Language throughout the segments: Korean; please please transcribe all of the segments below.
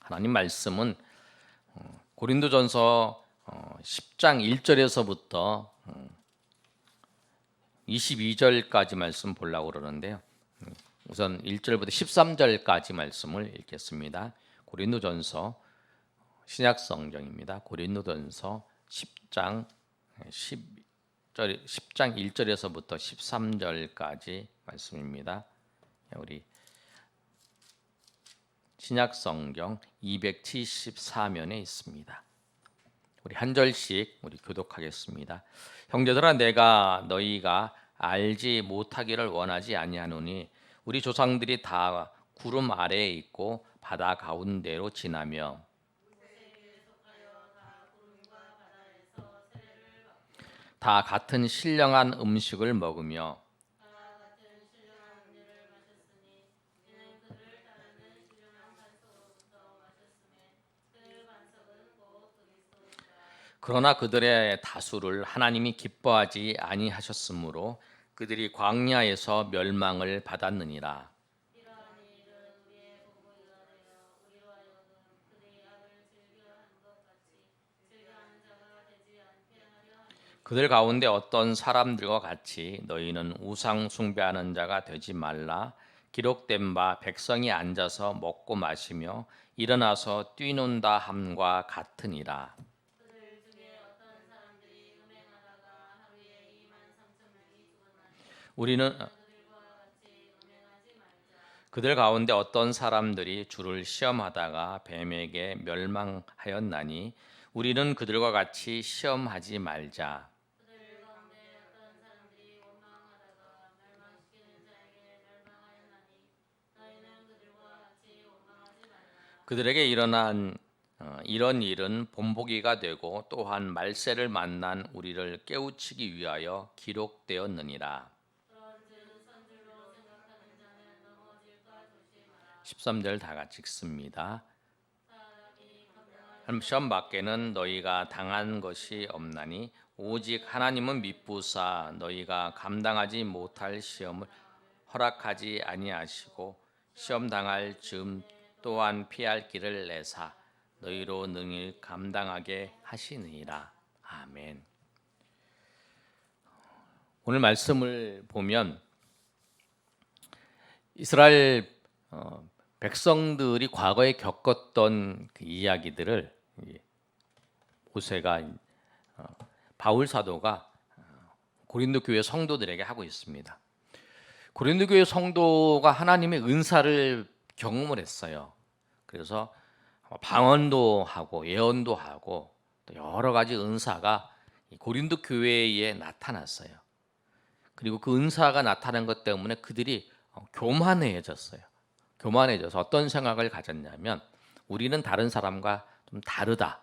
하나님 말씀은 고린도전서 10장 1절에서부터 22절까지 말씀 보려고 그러는데요. 우선 1절부터 13절까지 말씀을 읽겠습니다. 고린도전서 신약 성경입니다. 고린도전서 10장 1절에서부터 13절까지 말씀입니다. 우리 신약 성경 274면에 있습니다. 우리 한 절씩 우리 교독하겠습니다. 형제들아, 내가 너희가 알지 못하기를 원하지 아니하노니 우리 조상들이 다 구름 아래에 있고 바다 가운데로 지나며 다 같은 신령한 음식을 먹으며 그러나 그들의 다수를 하나님이 기뻐하지 아니하셨으므로 그들이 광야에서 멸망을 받았느니라. 그들 가운데 어떤 사람들과 같이 너희는 우상 숭배하는 자가 되지 말라. 기록된 바 백성이 앉아서 먹고 마시며 일어나서 뛰논다 함과 같으니라. 우리는 그들 가운데 어떤 사람들이 주를 시험하다가 뱀에게 멸망하였나니 우리는 그들과 같이 시험하지 말자. 그들에게 일어난 이런 일은 본보기가 되고 또한 말세를 만난 우리를 깨우치기 위하여 기록되었느니라. 13절 다 같이 읽습니다. 시험 밖에는 너희가 당한 것이 없나니 오직 하나님은 미쁘사 너희가 감당하지 못할 시험을 허락하지 아니하시고 시험 당할 즈음 또한 피할 길을 내사 너희로 능히 감당하게 하시느니라. 아멘. 오늘 말씀을 보면 이스라엘 백성들이 과거에 겪었던 그 이야기들을 모세가 바울 사도가 고린도 교회 성도들에게 하고 있습니다. 고린도 교회 성도가 하나님의 은사를 경험을 했어요. 그래서 방언도 하고 예언도 하고 또 여러 가지 은사가 고린도 교회에 나타났어요. 그리고 그 은사가 나타난 것 때문에 그들이 교만해졌어요. 교만해져서 어떤 생각을 가졌냐면 우리는 다른 사람과 좀 다르다.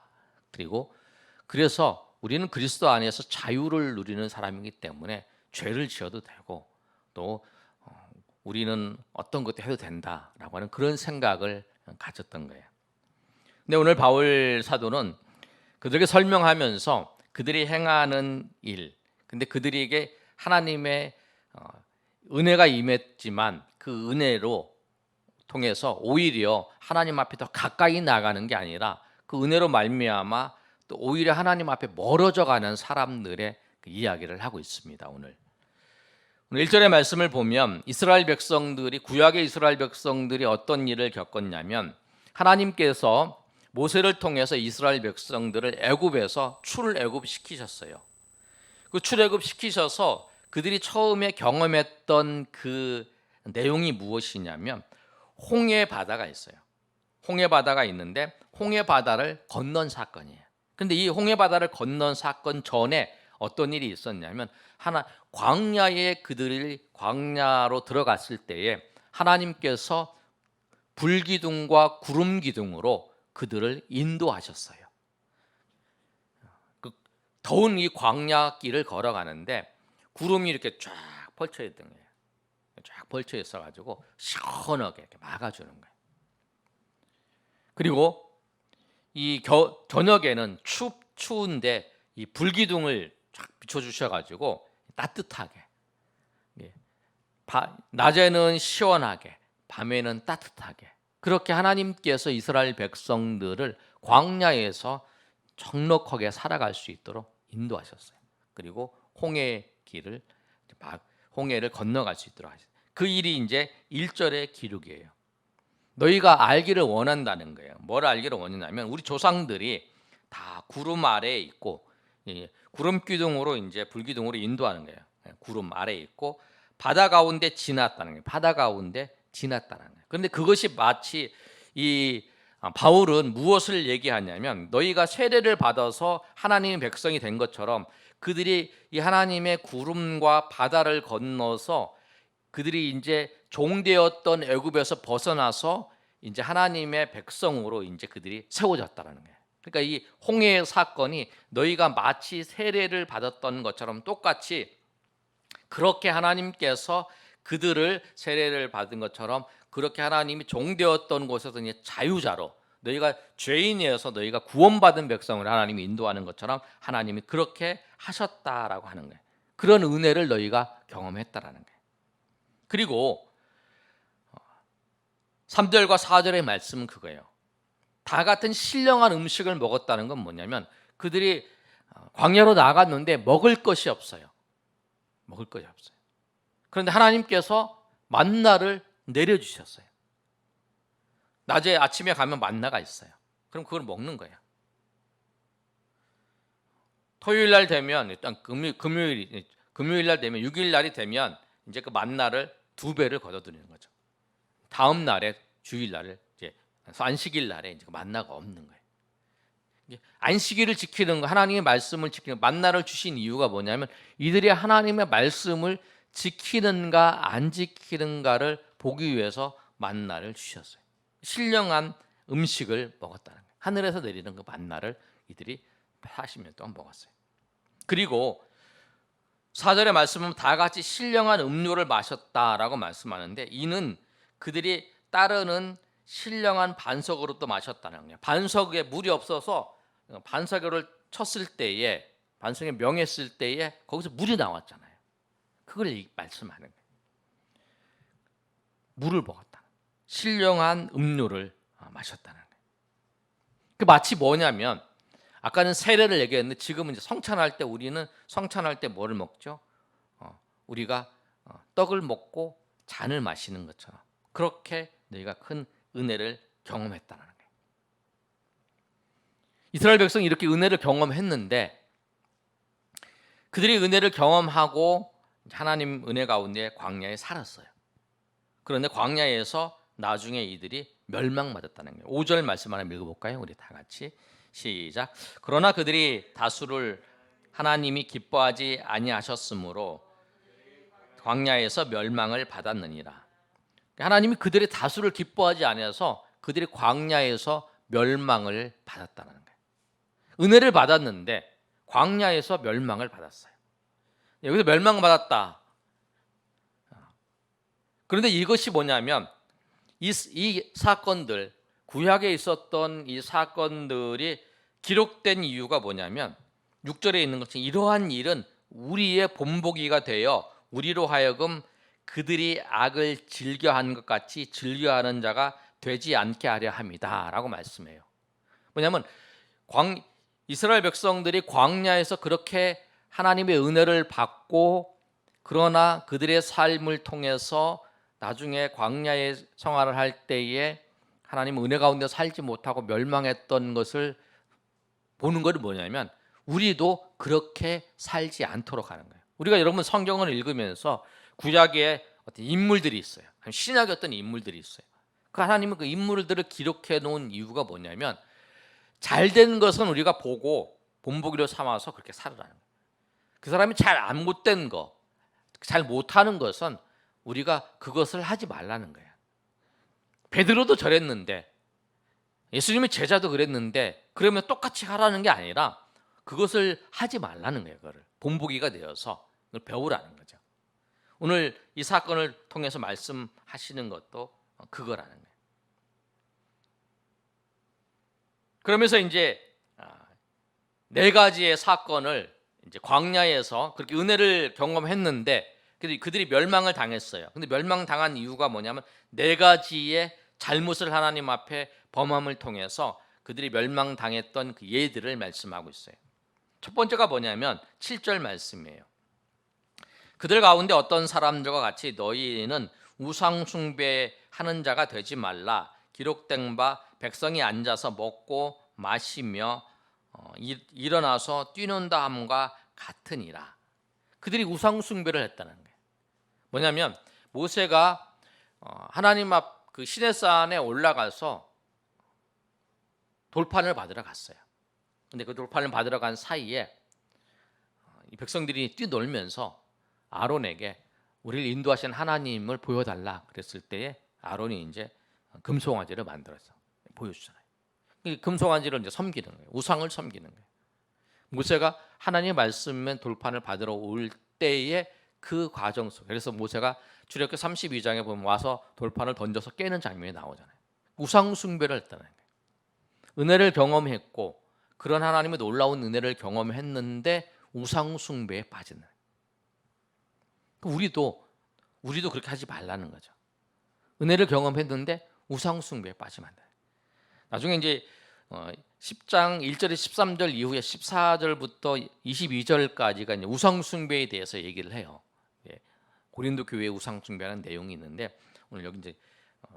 그래서 우리는 그리스도 안에서 자유를 누리는 사람이기 때문에 죄를 지어도 되고 또 우리는 어떤 것도 해도 된다라고 하는 그런 생각을 가졌던 거예요. 근데 오늘 바울 사도는 그들에게 설명하면서 그들이 행하는 일, 근데 그들에게 하나님의 은혜가 임했지만 그 은혜로 통해서 오히려 하나님 앞에 더 가까이 나가는 게 아니라 그 은혜로 말미암아 또 오히려 하나님 앞에 멀어져 가는 사람들의 그 이야기를 하고 있습니다. 오늘 1절의 말씀을 보면 이스라엘 백성들이 구약의 이스라엘 백성들이 어떤 일을 겪었냐면 하나님께서 모세를 통해서 이스라엘 백성들을 애굽에서 출애굽시키셨어요. 그 출애굽시키셔서 그들이 처음에 경험했던 그 내용이 무엇이냐면 홍해 바다가 있어요. 홍해 바다가 있는데 홍해 바다를 건넌 사건이에요. 그런데 이 홍해 바다를 건넌 사건 전에 어떤 일이 있었냐면 광야에 그들이 광야로 들어갔을 때에 하나님께서 불기둥과 구름기둥으로 그들을 인도하셨어요. 더운 이 광야 길을 걸어가는데 구름이 이렇게 쫙 펼쳐 있던 거예요. 쫙 펼쳐 있어 가지고 시원하게 이렇게 막아주는 거예요. 그리고 이 저녁에는 추운데 이 불기둥을 쫙 비춰주셔 가지고 따뜻하게, 낮에는 시원하게, 밤에는 따뜻하게 그렇게 하나님께서 이스라엘 백성들을 광야에서 넉넉하게 살아갈 수 있도록 인도하셨어요. 그리고 홍해를 건너갈 수 있도록 하셨어요. 그 일이 이제 1절의 기록이에요. 너희가 알기를 원한다는 거예요. 뭘 알기를 원하냐면 우리 조상들이 다 구름 아래에 있고 구름 기둥으로 이제 불기둥으로 인도하는 거예요. 구름 아래에 있고 바다 가운데 지났다는 거예요. 바다 가운데 지났다는 거예요. 그런데 그것이 마치 이 바울은 무엇을 얘기하냐면 너희가 세례를 받아서 하나님의 백성이 된 것처럼 그들이 이 하나님의 구름과 바다를 건너서 그들이 이제 종되었던 애굽에서 벗어나서 이제 하나님의 백성으로 이제 그들이 세워졌다라는 거예요. 그러니까 이 홍해의 사건이 너희가 마치 세례를 받았던 것처럼 똑같이 그렇게 하나님께서 그들을 세례를 받은 것처럼 그렇게 하나님이 종되었던 곳에서 이제 자유자로 너희가 죄인이어서 너희가 구원받은 백성을 하나님이 인도하는 것처럼 하나님이 그렇게 하셨다라고 하는 거예요. 그런 은혜를 너희가 경험했다라는 거예요. 그리고 3절과 4절의 말씀은 그거예요. 다 같은 신령한 음식을 먹었다는 건 뭐냐면 그들이 광야로 나갔는데 먹을 것이 없어요. 먹을 것이 없어요. 그런데 하나님께서 만나를 내려주셨어요. 낮에 아침에 가면 만나가 있어요. 그럼 그걸 먹는 거예요. 토요일 날 되면 일단 금요일 날 되면 6일 날이 되면 이제 그 만나를 2배를 걷어들이는 거죠. 다음 날에 주일 날을 이제 안식일 날에 이제 만나가 없는 거예요. 안식일을 지키는 거, 하나님의 말씀을 지키는 만나를 주신 이유가 뭐냐면 이들이 하나님의 말씀을 지키는가 안 지키는가를 보기 위해서 만나를 주셨어요. 신령한 음식을 먹었다는 거예요. 하늘에서 내리는 그 만나를 이들이 40년 동안 먹었어요. 그리고 4절의 말씀은 다 같이 신령한 음료를 마셨다라고 말씀하는데 이는 그들이 따르는 신령한 반석으로 또 마셨다는 거예요. 반석에 물이 없어서 반석을 쳤을 때에 반석에 명했을 때에 거기서 물이 나왔잖아요. 그걸 말씀하는 거예요. 물을 먹었다. 신령한 음료를 마셨다는 거예요. 그 마치 뭐냐면 아까는 세례를 얘기했는데 지금은 이제 성찬할 때 우리는 성찬할 때 뭐를 먹죠? 우리가 떡을 먹고 잔을 마시는 것처럼 그렇게 너희가 큰 은혜를 경험했다는 거예요. 이스라엘 백성이 이렇게 은혜를 경험했는데 그들이 은혜를 경험하고 하나님 은혜 가운데 광야에 살았어요. 그런데 광야에서 나중에 이들이 멸망받았다는 거예요. 5절 말씀 하나 읽어볼까요? 우리 다 같이 시작. 그러나 그들이 다수를 하나님이 기뻐하지 아니하셨으므로 광야에서 멸망을 받았느니라. 하나님이 그들의 다수를 기뻐하지 아니하셔서 그들이 광야에서 멸망을 받았다는 거예요. 은혜를 받았는데 광야에서 멸망을 받았어요. 여기서 멸망받았다. 그런데 이것이 뭐냐면 이 사건들 구약에 있었던 이 사건들이 기록된 이유가 뭐냐면 6절에 있는 것처럼 이러한 일은 우리의 본보기가 되어 우리로 하여금 그들이 악을 즐겨하는 것 같이 즐겨하는 자가 되지 않게 하려 함이다 라고 말씀해요. 뭐냐면 이스라엘 백성들이 광야에서 그렇게 하나님의 은혜를 받고 그러나 그들의 삶을 통해서 나중에 광야의 생활을 할 때에 하나님 은혜 가운데 살지 못하고 멸망했던 것을 보는 것은 뭐냐면 우리도 그렇게 살지 않도록 하는 거예요. 우리가 여러분 성경을 읽으면서 구약에 어떤 인물들이 있어요. 신약의 어떤 인물들이 있어요. 그 하나님은 그 인물들을 기록해 놓은 이유가 뭐냐면 잘된 것은 우리가 보고 본보기로 삼아서 그렇게 살으라는 거예요. 그 사람이 잘 안 못된 거, 잘 못하는 것은 우리가 그것을 하지 말라는 거예요. 베드로도 저랬는데 예수님의 제자도 그랬는데 그러면 똑같이 하라는 게 아니라 그것을 하지 말라는 거예요. 그거를 본보기가 되어서 그걸 배우라는 거죠. 오늘 이 사건을 통해서 말씀하시는 것도 그거라는 거예요. 그러면서 이제 4가지의 사건을 이제 광야에서 그렇게 은혜를 경험했는데 그들이 멸망을 당했어요. 근데 멸망당한 이유가 뭐냐면 4가지의 잘못을 하나님 앞에 범함을 통해서 그들이 멸망당했던 그 예들을 말씀하고 있어요. 첫 번째가 뭐냐면 7절 말씀이에요. 그들 가운데 어떤 사람들과 같이 너희는 우상 숭배하는 자가 되지 말라. 기록된 바 백성이 앉아서 먹고 마시며 일어나서 뛰는다 함과 같으니라. 그들이 우상 숭배를 했다는 거예요. 뭐냐면 모세가 하나님 앞 그 시내산에 올라가서 돌판을 받으러 갔어요. 근데 그 돌판을 받으러 간 사이에 이 백성들이 뛰놀면서 아론에게 우리를 인도하신 하나님을 보여달라 그랬을 때에 아론이 이제 금송아지를 만들어서 보여주잖아요. 금송아지를 이제 섬기는 거예요. 우상을 섬기는 거예요. 모세가 하나님의 말씀면 돌판을 받으러 올 때에 그 과정 속, 그래서 모세가 출애굽기 32장에 보면 와서 돌판을 던져서 깨는 장면이 나오잖아요. 우상 숭배를 했다는 거예요. 은혜를 경험했고 그런 하나님의 놀라운 은혜를 경험했는데 우상 숭배에 빠지는. 우리도 그렇게 하지 말라는 거죠. 은혜를 경험했는데 우상 숭배에 빠지면 안 돼. 나중에 이제 10장 1절에 13절 이후에 14절부터 22절까지가 이제 우상 숭배에 대해서 얘기를 해요. 고린도 교회의 우상 숭배하는 내용이 있는데 오늘 여기 이제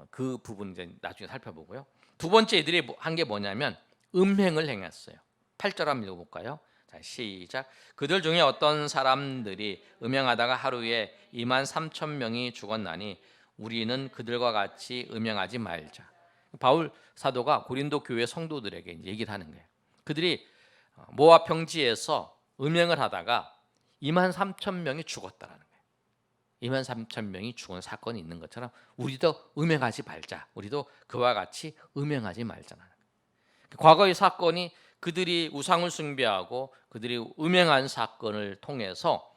그 부분 이제 나중에 살펴보고요. 두 번째 이들이 한 게 뭐냐면 음행을 행했어요. 8절 한번 읽어볼까요? 자, 시작. 그들 중에 어떤 사람들이 음행하다가 하루에 23,000명이 죽었나니 우리는 그들과 같이 음행하지 말자. 바울 사도가 고린도 교회 성도들에게 얘기를 하는 거예요. 그들이 모압 평지에서 음행을 하다가 23,000명이 죽었다라는 거예요. 23,000명이 죽은 사건이 있는 것처럼 우리도 음행하지 말자. 우리도 그와 같이 음행하지 말자라는 거예요. 과거의 사건이 그들이 우상을 숭배하고 그들이 음행한 사건을 통해서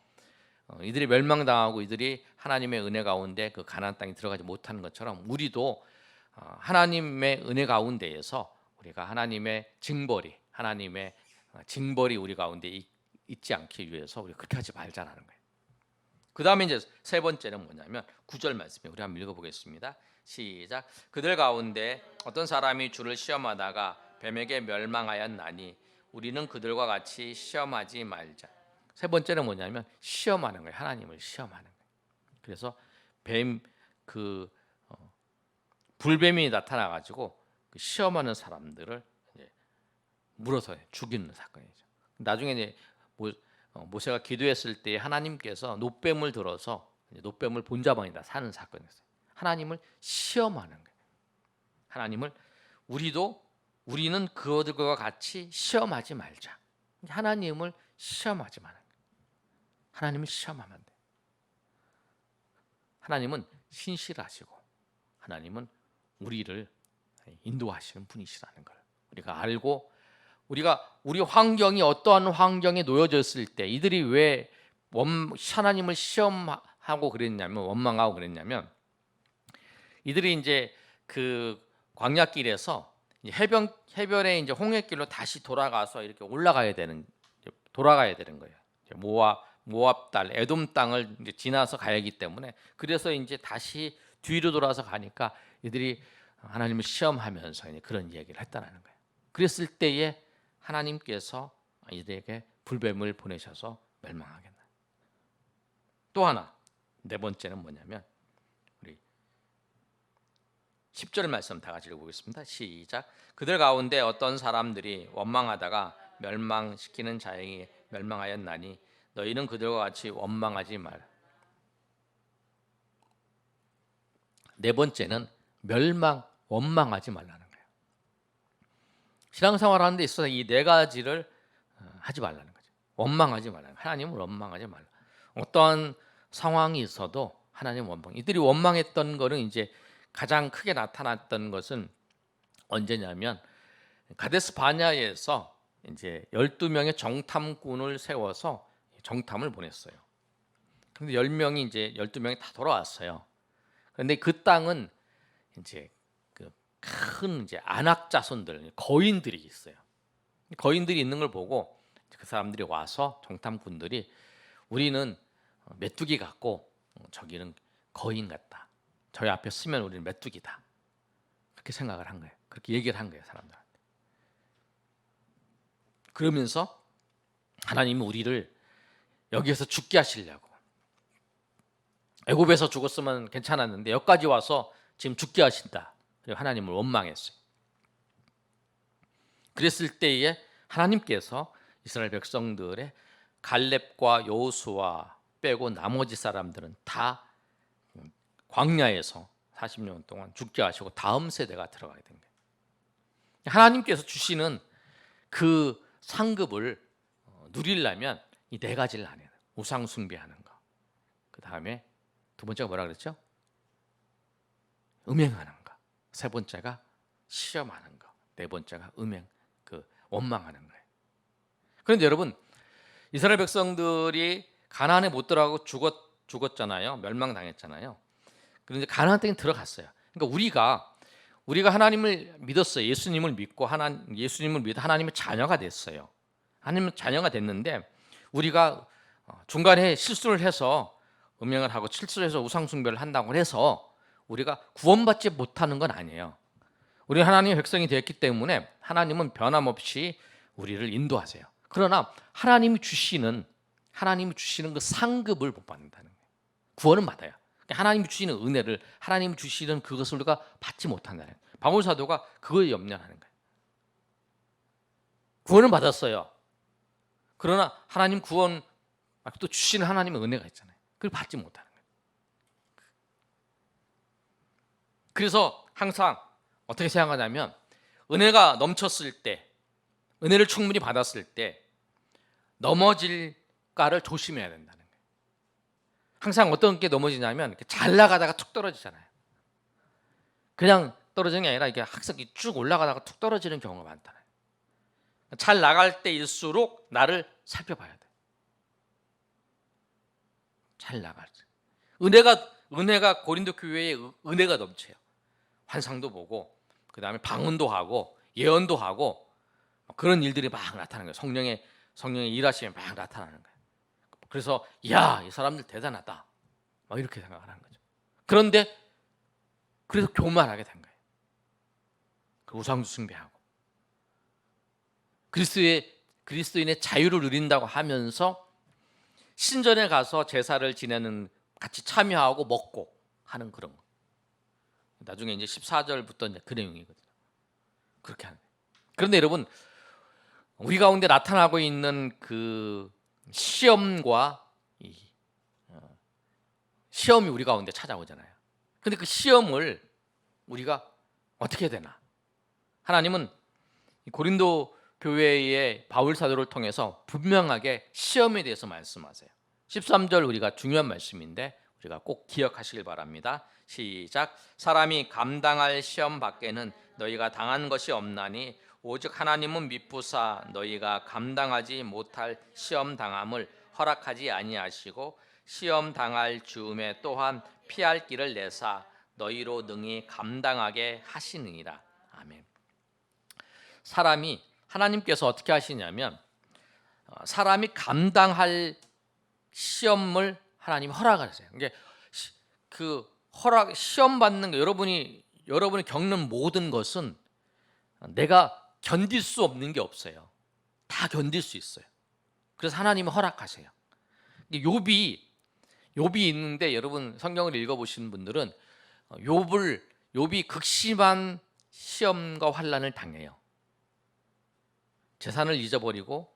이들이 멸망당하고 이들이 하나님의 은혜 가운데 그 가나안 땅에 들어가지 못하는 것처럼 우리도 하나님의 은혜 가운데에서 우리가 하나님의 징벌이 우리 가운데 있지 않기 위해서 우리 그렇게 하지 말자라는 거예요. 그 다음에 이제 세 번째는 뭐냐면 9절 말씀에 우리 한번 읽어보겠습니다. 시작. 그들 가운데 어떤 사람이 주를 시험하다가 뱀에게 멸망하였나니 우리는 그들과 같이 시험하지 말자. 세 번째는 뭐냐면 시험하는 거예요. 하나님을 시험하는 거예요. 그래서 불뱀이 나타나 가지고 시험하는 사람들을 이제 물어서 죽이는 사건이죠. 나중에 이제 모세가 기도했을 때 하나님께서 놋뱀을 들어서 놋뱀을 본자방에다 사는 사건이었어요. 하나님을 시험하는 거예요. 하나님을 우리는 그들과 같이 시험하지 말자. 하나님을 시험하지 마는 거예요. 하나님을 시험하면 안 돼요. 하나님은 신실하시고 하나님은 우리를 인도하시는 분이시라는 걸 우리가 알고 우리 환경이 어떠한 환경에 놓여졌을 때 이들이 왜 하나님을 시험하고 그랬냐면 원망하고 그랬냐면 이들이 이제 그 광야길에서 해변에 이제 홍해길로 다시 돌아가서 이렇게 돌아가야 되는 거예요. 모압 땅, 에돔 땅을 이제 지나서 가야 하기 때문에 그래서 이제 다시 뒤로 돌아서 가니까 이들이 하나님을 시험하면서 이제 그런 얘기를 했다는 거예요. 그랬을 때에 하나님께서 이들에게 불뱀을 보내셔서 멸망하겠나. 또 하나 네 번째는 뭐냐면 우리 10절 말씀 다 같이 읽어보겠습니다. 시작. 그들 가운데 어떤 사람들이 원망하다가 멸망시키는 자에게 멸망하였나니 너희는 그들과 같이 원망하지 말라. 네 번째는 원망하지 말라는 거예요. 신앙생활 하는 데 있어서 이 네 가지를 하지 말라는 거죠. 원망하지 말라. 하나님을 원망하지 말라. 어떠한 상황이 있어도 하나님 원망. 이들이 원망했던 거는 이제 가장 크게 나타났던 것은 언제냐면 가데스 바냐에서 이제 12명의 정탐꾼을 세워서 정탐을 보냈어요. 근데 12명이 다 돌아왔어요. 그런데 그 땅은 이제 큰 이제 안악 자손들, 거인들이 있어요. 거인들이 있는 걸 보고 그 사람들이 와서 정탐꾼들이 우리는 메뚜기 같고 저기는 거인 같다. 저희 앞에 서면 우리는 메뚜기다. 그렇게 생각을 한 거예요. 그렇게 얘기를 한 거예요, 사람들한테. 그러면서 하나님은 우리를 여기에서 죽게 하시려고, 애굽에서 죽었으면 괜찮았는데 여기까지 와서 지금 죽게 하신다. 그리고 하나님을 원망했어요. 그랬을 때에 하나님께서 이스라엘 백성들의 갈렙과 여호수아 빼고 나머지 사람들은 다 광야에서 40년 동안 죽게 하시고 다음 세대가 들어가게 된 거예요. 하나님께서 주시는 그 상급을 누리려면 이 네 가지를 안 해요. 우상 숭배하는 거. 그 다음에 두 번째가 뭐라 그랬죠? 음행하는 거. 세 번째가 시험하는 거. 네 번째가 원망하는 거예요. 그런데 여러분, 이스라엘 백성들이 가나안에 못 들어가고 죽었잖아요. 멸망당했잖아요. 그런데 가나안 땅에 들어갔어요. 그러니까 우리가 하나님을 믿었어요. 예수님을 믿고 예수님을 믿어 하나님의 자녀가 됐어요. 하나님의 자녀가 됐는데 우리가 중간에 실수를 해서 음행을 하고 실수를 해서 우상 숭배를 한다고 해서 우리가 구원받지 못하는 건 아니에요. 우리 하나님의 백성이 되었기 때문에 하나님은 변함없이 우리를 인도하세요. 그러나 하나님이 주시는 그 상급을 못 받는다는 거예요. 구원은 받아요. 하나님이 주시는 은혜를, 하나님이 주시는 그것을 우리가 받지 못한다는 거예요. 바울 사도가 그거에 염려하는 거예요. 구원은 받았어요. 그러나 하나님 구원 또 주시는 하나님의 은혜가 있잖아요. 그걸 받지 못하는 거예요. 그래서 항상 어떻게 생각하냐면 은혜가 넘쳤을 때, 은혜를 충분히 받았을 때 넘어질까를 조심해야 된다는 거예요. 항상 어떤 게 넘어지냐면 잘 나가다가 툭 떨어지잖아요. 그냥 떨어지는 게 아니라 이게 항상 쭉 올라가다가 툭 떨어지는 경우가 많잖아요. 잘 나갈 때일수록 나를 살펴봐야 돼. 잘 나갈 때. 은혜가 고린도 교회에 은혜가 넘쳐요. 환상도 보고, 그 다음에 방언도 하고, 예언도 하고, 그런 일들이 막 나타나는 거예요. 성령의 일하시면 막 나타나는 거예요. 그래서 야, 이 사람들 대단하다, 막 이렇게 생각을 하는 거죠. 그런데 그래서 교만하게 된 거예요. 그 우상 숭배하고 그리스도인의 자유를 누린다고 하면서 신전에 가서 제사를 지내는, 같이 참여하고 먹고 하는 그런 거. 나중에 이제 14절부터 이제 그 내용이거든요. 그렇게 하는 거예요. 그런데 여러분, 우리 가운데 나타나고 있는 그 시험과 시험이 우리 가운데 찾아오잖아요. 근데 그 시험을 우리가 어떻게 해야 되나? 하나님은 고린도 교회의 바울 사도를 통해서 분명하게 시험에 대해서 말씀하세요. 13절 우리가 중요한 말씀인데 우리가 꼭 기억하시길 바랍니다. 시작. 사람이 감당할 시험 밖에는 너희가 당한 것이 없나니 오직 하나님은 미쁘사 너희가 감당하지 못할 시험 당함을 허락하지 아니하시고 시험 당할 즈음에 또한 피할 길을 내사 너희로 능히 감당하게 하시느니라. 아멘. 하나님께서 어떻게 하시냐면 사람이 감당할 시험을 하나님이 허락하세요. 이게 시험 받는 거, 여러분이 겪는 모든 것은 내가 견딜 수 없는 게 없어요. 다 견딜 수 있어요. 그래서 하나님이 허락하세요. 욥이 있는데 여러분 성경을 읽어보신 분들은 욥이 극심한 시험과 환난을 당해요. 재산을 잊어버리고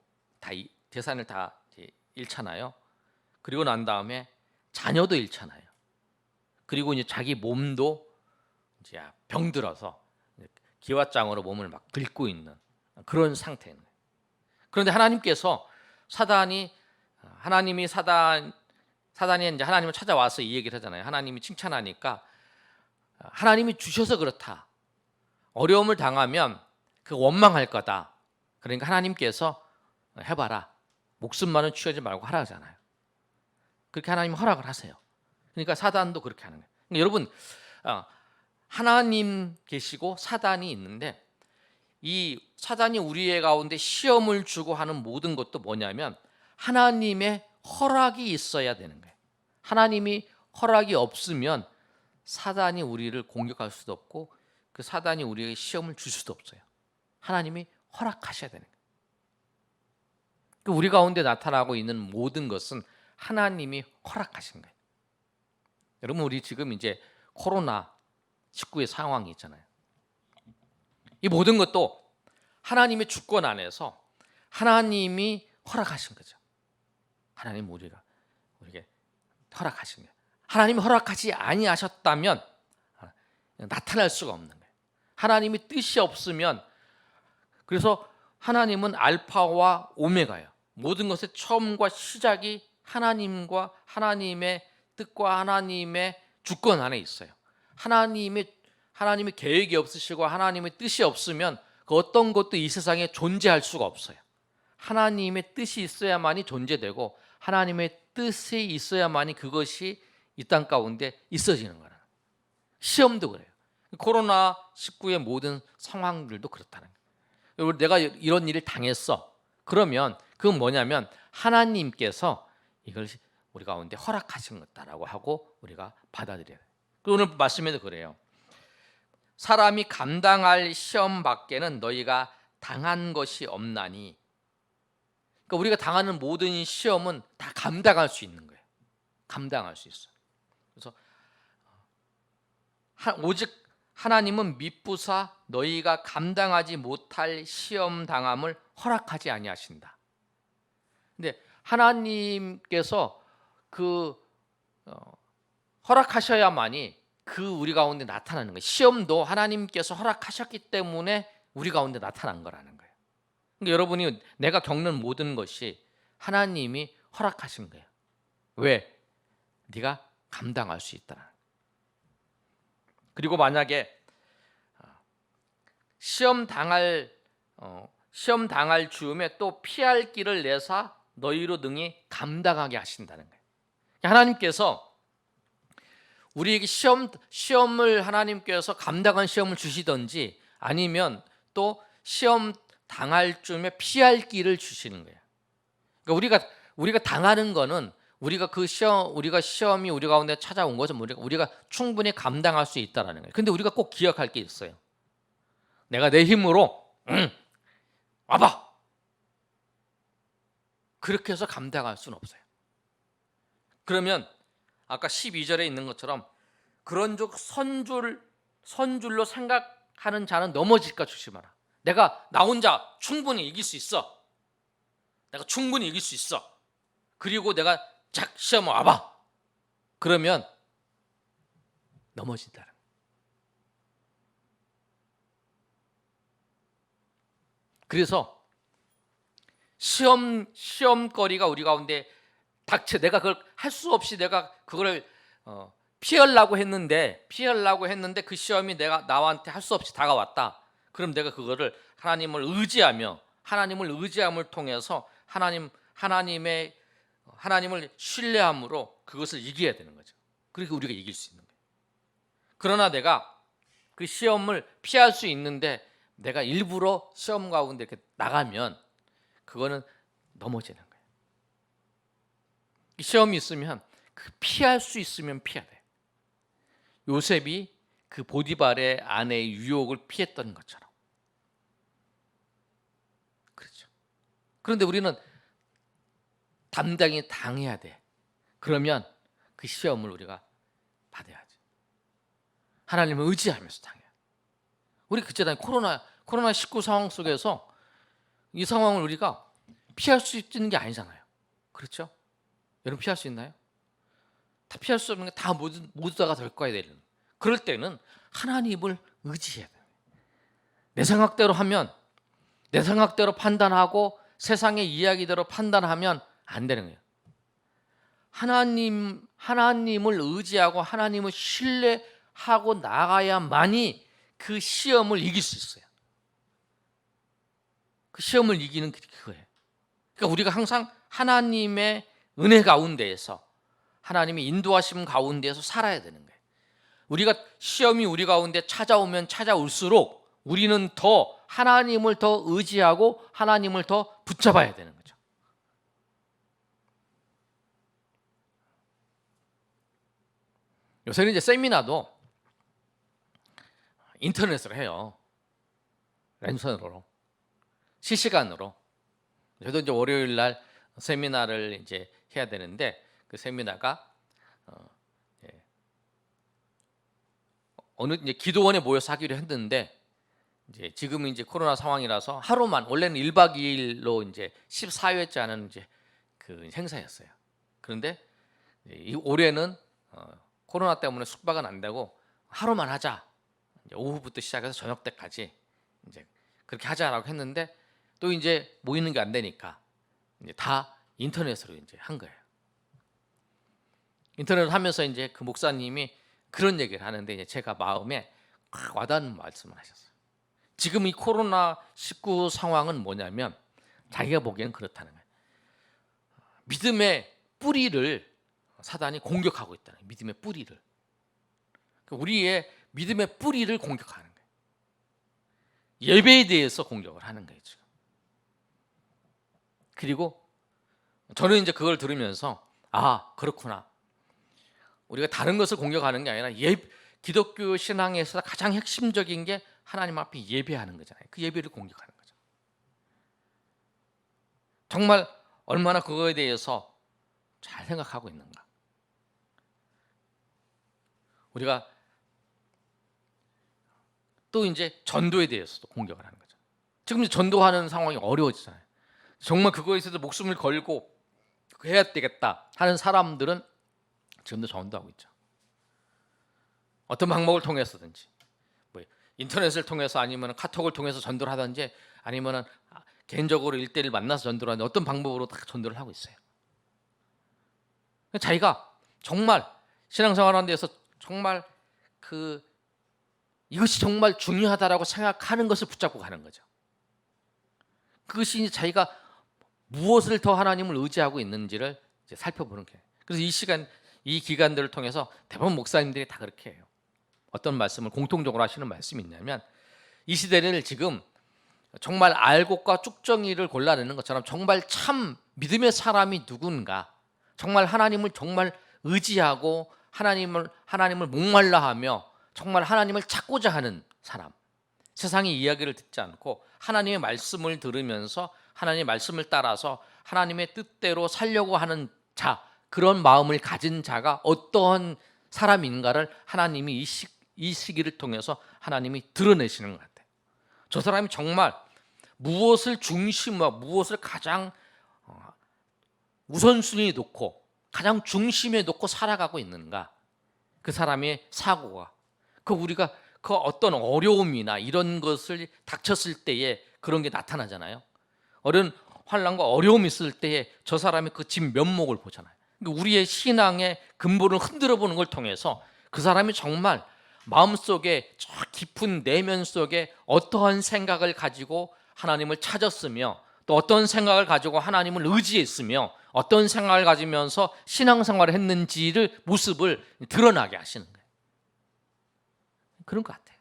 재산을 다 잃잖아요. 그리고 난 다음에 자녀도 잃잖아요. 그리고 이제 자기 몸도 이제 병들어서 기왓장으로 몸을 막 긁고 있는 그런 상태인 거예요. 그런데 하나님께서 사단이 이제 하나님을 찾아와서 이 얘기를 하잖아요. 하나님이 칭찬하니까 하나님이 주셔서 그렇다. 어려움을 당하면 그 원망할 거다. 그러니까 하나님께서 해봐라. 목숨만은 취하지 말고 하라 하잖아요. 그렇게 하나님 허락을 하세요. 그러니까 사단도 그렇게 하는 거예요. 그러니까 여러분, 하나님 계시고 사단이 있는데 이 사단이 우리의 가운데 시험을 주고 하는 모든 것도 뭐냐면 하나님의 허락이 있어야 되는 거예요. 하나님이 허락이 없으면 사단이 우리를 공격할 수도 없고 그 사단이 우리에게 시험을 줄 수도 없어요. 하나님이 허락하셔야 되는 거예요. 그 우리 가운데 나타나고 있는 모든 것은 하나님이 허락하신 거예요. 여러분, 우리 지금 이제 코로나19의 상황이 있잖아요. 이 모든 것도 하나님의 주권 안에서 하나님이 허락하신 거죠. 하나님 우리에게 허락하신 거예요. 하나님이 허락하지 아니하셨다면 나타날 수가 없는 거예요. 하나님이 뜻이 없으면, 그래서 하나님은 알파와 오메가예요. 모든 것의 처음과 시작이 하나님과 하나님의 뜻과 하나님의 주권 안에 있어요. 하나님의 계획이 없으시고 하나님의 뜻이 없으면 그 어떤 것도 이 세상에 존재할 수가 없어요. 하나님의 뜻이 있어야만이 존재되고 하나님의 뜻이 있어야만이 그것이 이 땅 가운데 있어지는 거예요. 시험도 그래요. 코로나19의 모든 상황들도 그렇다는 거예요. 내가 이런 일을 당했어. 그러면 그건 뭐냐면 하나님께서 이걸 우리 가운데 허락하신 것다라고 하고 우리가 받아들여야 돼요. 오늘 말씀에도 그래요. 사람이 감당할 시험 밖에는 너희가 당한 것이 없나니. 그러니까 우리가 당하는 모든 시험은 다 감당할 수 있는 거예요. 감당할 수 있어요. 그래서 오직 하나님은 미쁘사 너희가 감당하지 못할 시험 당함을 허락하지 아니하신다. 근데 하나님께서 허락하셔야만이 우리 가운데 나타나는 거예요. 시험도 하나님께서 허락하셨기 때문에 우리 가운데 나타난 거라는 거예요. 그러니까 여러분이 내가 겪는 모든 것이 하나님이 허락하신 거예요. 왜? 네가 감당할 수 있다는. 그리고 만약에 시험 당할 즈음에 또 피할 길을 내사 너희로 능히 감당하게 하신다는 거예요. 하나님께서 우리에게 시험을 하나님께서 감당한 시험을 주시든지 아니면 또 시험 당할 즈음에 피할 길을 주시는 거예요. 그러니까 우리가 당하는 거는 우리가 시험이 우리 가운데 찾아온 것은 우리가 충분히 감당할 수 있다라는 거예요. 근데 우리가 꼭 기억할 게 있어요. 내가 내 힘으로 와봐. 그렇게 해서 감당할 수는 없어요. 그러면 아까 12절에 있는 것처럼 그런즉 선줄로 생각하는 자는 넘어질까 조심하라. 나 혼자 충분히 이길 수 있어. 내가 충분히 이길 수 있어. 그리고 내가 시험 와봐. 그러면 넘어진다는 거예요. 그래서 시험거리가 우리 가운데 내가 그걸 할 수 없이 내가 그걸 피하려고 했는데 그 시험이 나한테 할 수 없이 다가왔다. 그럼 내가 그거를 하나님을 의지함을 통해서 하나님을 신뢰함으로 그것을 이겨야 되는 거죠. 그러니까 우리가 이길 수 있는 거예요. 그러나 내가 그 시험을 피할 수 있는데 내가 일부러 시험 가운데 이렇게 나가면 그거는 넘어지는 거예요. 시험이 있으면 피할 수 있으면 피해야 돼. 요셉이 그 보디발의 아내의 유혹을 피했던 것처럼. 그렇죠. 그런데 우리는 담당이 당해야 돼. 그러면 그 시험을 우리가 받아야지. 하나님을 의지하면서 당해야 돼. 우리 그때는 코로나19 상황 속에서 이 상황을 우리가 피할 수 있는 게 아니잖아요. 그렇죠? 여러분 피할 수 있나요? 다 피할 수 없는 게 다 모두 다가 될 거야 되는. 그럴 때는 하나님을 의지해야 돼요. 내 생각대로 하면, 내 생각대로 판단하고 세상의 이야기대로 판단하면 안 되는 거예요. 하나님을 의지하고 하나님을 신뢰하고 나가야만이 그 시험을 이길 수 있어요. 그 시험을 이기는 게 그거예요. 그러니까 우리가 항상 하나님의 은혜 가운데에서, 하나님의 인도하심 가운데에서 살아야 되는 거예요. 시험이 우리 가운데 찾아오면 찾아올수록 우리는 더 하나님을 더 의지하고 하나님을 더 붙잡아야 되는 거죠. 요새는 이제 세미나도 인터넷으로 해요. 랜선으로, 실시간으로. 저도 이제 월요일 날 세미나를 이제 해야 되는데 그 세미나가 예, 어느 이제 기도원에 모여서 하기로 했는데 이제 지금은 이제 코로나 상황이라서 하루만, 원래는 1박 2일로 이제 14회째 하는 이제 그 행사였어요. 그런데 이 올해는 코로나 때문에 숙박은 안 되고 하루만 하자. 이제 오후부터 시작해서 저녁 때까지 이제 그렇게 하자라고 했는데 또 이제 모이는 게 안 되니까 이제 다 인터넷으로 이제 한 거예요. 인터넷을 하면서 이제 그 목사님이 그런 얘기를 하는데 이제 제가 마음에 확 와닿는 말씀을 하셨어요. 지금 이 코로나19 상황은 뭐냐면 자기가 보기에는 그렇다는 거예요. 믿음의 뿌리를 사단이 공격하고 있다는 거예요. 믿음의 뿌리를. 우리의 믿음의 뿌리를 공격하는 거예요. 예배에 대해서 공격을 하는 거예요, 지금. 그리고 저는 이제 그걸 들으면서 아, 그렇구나. 우리가 다른 것을 공격하는 게 아니라 기독교 신앙에서 가장 핵심적인 게 하나님 앞에 예배하는 거잖아요. 그 예배를 공격하는 거죠. 정말 얼마나 그거에 대해서 잘 생각하고 있는가. 우리가 또 이제 전도에 대해서도 공격을 하는 거죠. 지금 전도하는 상황이 어려워지잖아요. 정말 그거에 있어서 목숨을 걸고 해야 되겠다 하는 사람들은 지금도 전도하고 있죠. 어떤 방법을 통해서든지, 뭐 인터넷을 통해서 아니면 카톡을 통해서 전도를 하든지 아니면 개인적으로 1대1 만나서 전도를 하든지 어떤 방법으로 다 전도를 하고 있어요. 자기가 정말 신앙생활하는 데서 정말 이것이 정말 중요하다라고 생각하는 것을 붙잡고 가는 거죠. 그것이 자기가 무엇을 더 하나님을 의지하고 있는지를 이제 살펴보는 거예요. 그래서 이 기간들을 통해서 대부분 목사님들이 다 그렇게 해요. 어떤 말씀을 공통적으로 하시는 말씀이 있냐면 이 시대를 지금 정말 알곡과 쭉정이를 골라내는 것처럼 정말 참 믿음의 사람이 누군가, 정말 하나님을 정말 의지하고 하나님을 목말라하며 정말 하나님을 찾고자 하는 사람, 세상의 이야기를 듣지 않고 하나님의 말씀을 들으면서 하나님의 말씀을 따라서 하나님의 뜻대로 살려고 하는 자, 그런 마음을 가진 자가 어떠한 사람인가를 하나님이 이 시기를 통해서 하나님이 드러내시는 것 같아요. 저 사람이 정말 무엇을 중심으로, 무엇을 가장 우선순위에 놓고 가장 중심에 놓고 살아가고 있는가, 그 사람의 사고가, 우리가 그 어떤 어려움이나 이런 것을 닥쳤을 때에 그런 게 나타나잖아요. 어려운 환난과 어려움이 있을 때에 저 사람의 그 진 면목을 보잖아요. 우리의 신앙의 근본을 흔들어 보는 걸 통해서 그 사람이 정말 마음속에 저 깊은 내면 속에 어떠한 생각을 가지고 하나님을 찾았으며 또 어떤 생각을 가지고 하나님을 의지했으며 어떤 생각을 가지면서 신앙생활을 했는지를 모습을 드러나게 하시는 거예요. 그런 것 같아요.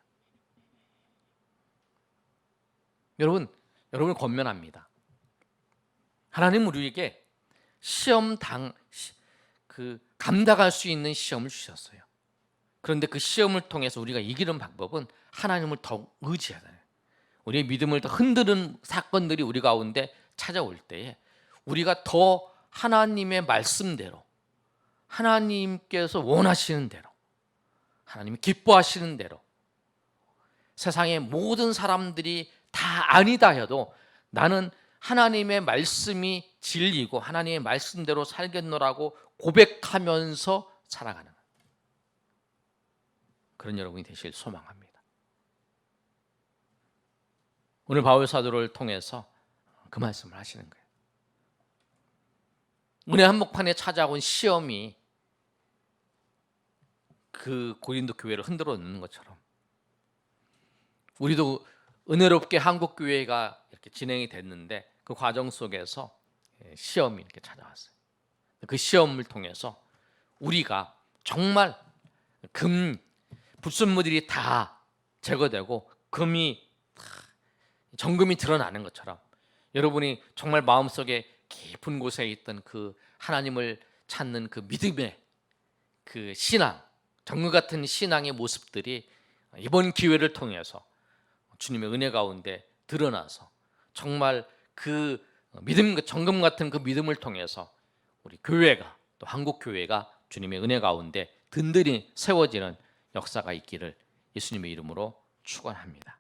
여러분 권면합니다. 하나님은 우리에게 감당할 수 있는 시험을 주셨어요. 그런데 그 시험을 통해서 우리가 이기는 방법은 하나님을 더 의지하잖아요. 우리의 믿음을 더 흔드는 사건들이 우리 가운데 찾아올 때에 우리가 더 하나님의 말씀대로, 하나님께서 원하시는 대로, 하나님이 기뻐하시는 대로, 세상의 모든 사람들이 다 아니다 해도 나는 하나님의 말씀이 진리고 하나님의 말씀대로 살겠노라고 고백하면서 살아가는 그런 여러분이 되실 소망합니다. 오늘 바울 사도를 통해서 그 말씀을 하시는 거예요. 은혜 한복판에 찾아온 시험이 그 고린도 교회를 흔들어 놓는 것처럼 우리도 은혜롭게 한국 교회가 이렇게 진행이 됐는데 그 과정 속에서 시험이 이렇게 찾아왔어요. 그 시험을 통해서 우리가 정말 불순물들이 다 제거되고 정금이 드러나는 것처럼 여러분이 정말 마음속에 깊은 곳에 있던 그 하나님을 찾는 그 믿음의 그 신앙, 정글 같은 신앙의 모습들이 이번 기회를 통해서 주님의 은혜 가운데 드러나서 정말 그 믿음, 정금 같은 그 믿음을 통해서 우리 교회가, 또 한국 교회가 주님의 은혜 가운데 든든히 세워지는 역사가 있기를 예수님의 이름으로 축원합니다.